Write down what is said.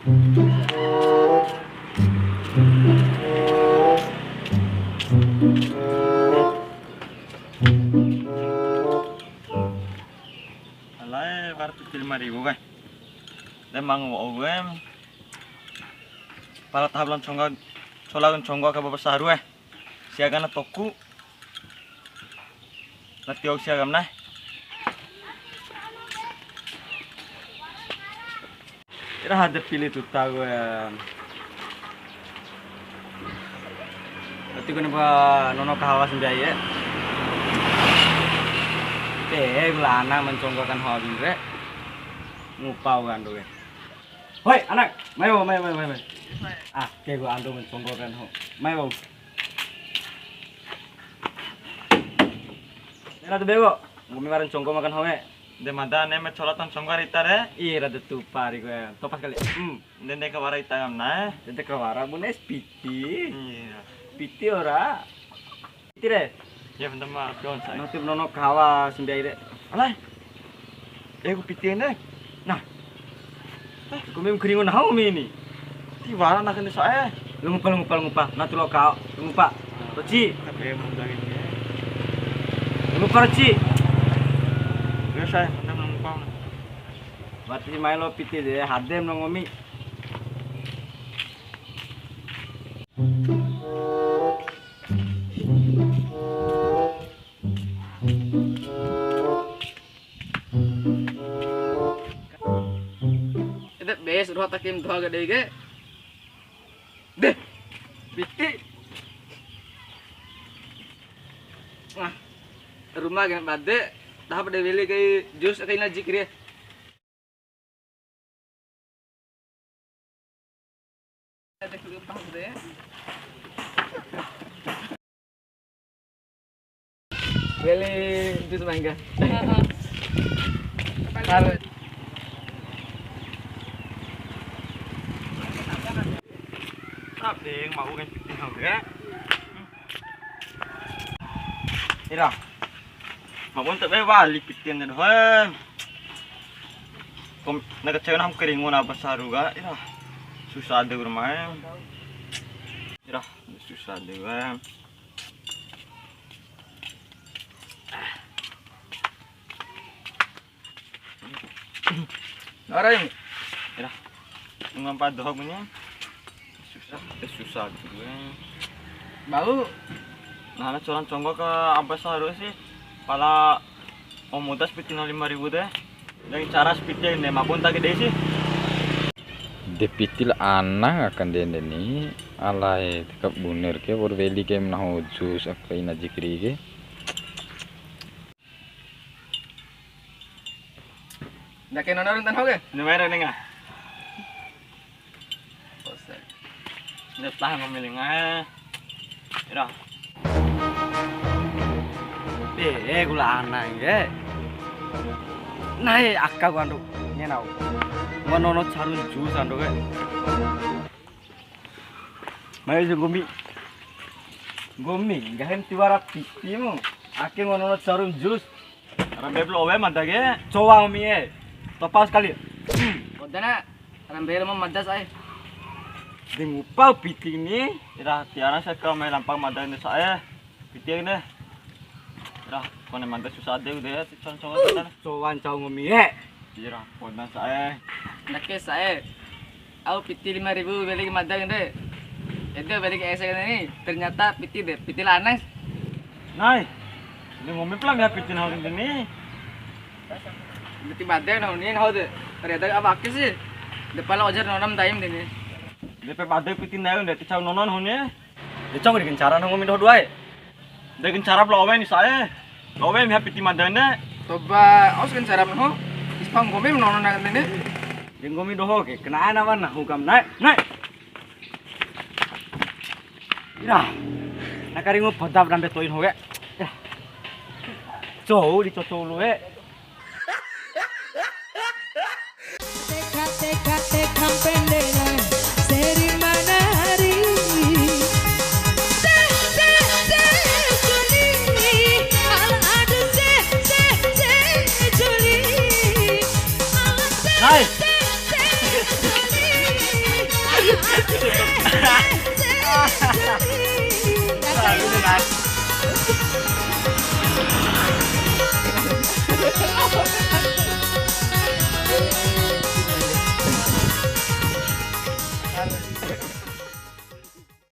Alay, baru 5.000 kan. Dan mang gue para tahalan congga colagan congga ka babasa haru siaga na toku latiog siagam na ira hade pilih tuta gue lati ko ba nono kahawas biaya gulana menconggakan hobin re ngupau kan doe. Hoi anak, mayo. Ah, kayak gua ando menconggokan ho. Mayo. Era tu bego, gumi maran conggo makan hoe. De mada ne me cholatan conggar itare. Ira de tu pari gua. Topas kali. Dende kawara itagam na. Dende kawara bunes piti. Iya. Piti ora. Piti re. Ya bentar mah pion saya. Nanti nono kawa sembiai re. Alai. Gua piti ne. Nah. Kami keringon hau ini. Ti wala nak ni saya. Ngupal. Nanti lo kau ngupa. Roci. Tapi mundang ini. Ngupa roci. Ya saya mundang ngupa. Berarti main lo piti deh. Hadem nongomi. Suruh takim doa gede ge deh piti nah rumah gen bade tahap de beli ke jus kayak naji kiri ada kelupang deh beli jus mangga taruh ding mau kan piting hau ge ira mau untuk bali piting dan hem kom naga cewek ham keringon apa saruga ira susah de rumah ira susah de hem Orang ira ngapa doh punya susah gitu gue bau nah coran conggo ke apa seharusnya sih pala omudas pitin 5.000 deh dari cara speednya ini maupun tak gede sih depitil anak akan dende ni alai tekap buner ke borbeli ke menahu jus apa ina jikri ke nak kena orang tan hoge nemera nenga Netah ngomilin aja, ira. Gula anak ya. Nah, akka gua ando, nyenau. Gua nono carun jus ando ke. Mayo je gomi, gahen tiwara pipi mo. Ake gua nono carun jus. Rambe blo owe manda ke, cowa ngomi e. Topas kali. Odana, rambe mo madas ay. Ngupau piti ini, ira tiara saya kau main lampang madan ini saya, piti ini, ira konen madan susah deh udah, cowan cau ngomie, ira konen saya, nakes saya, aku piti 5.000 beli madan ini, itu beli ke esek ini, ternyata piti deh, piti lanes, nai, ini ngomie pelang ya piti hari ini, piti madan ini hau deh, ternyata apa sih, depan lo ajar nonam time ini. Depe badai pitin na yun, dati caw nonon hunye. Di caw di kencara nang ngomong dua. Di kencara pula awen ni saya. Awen miha piti madane. Toba, aus kencara pun ho. Ispang ngomong nonon nang ini. Di ngomong doho ke, kenaan awan nah hukam naik. Ira, nakaringo padap rambe toin ho ke. Cow di cow lo ke.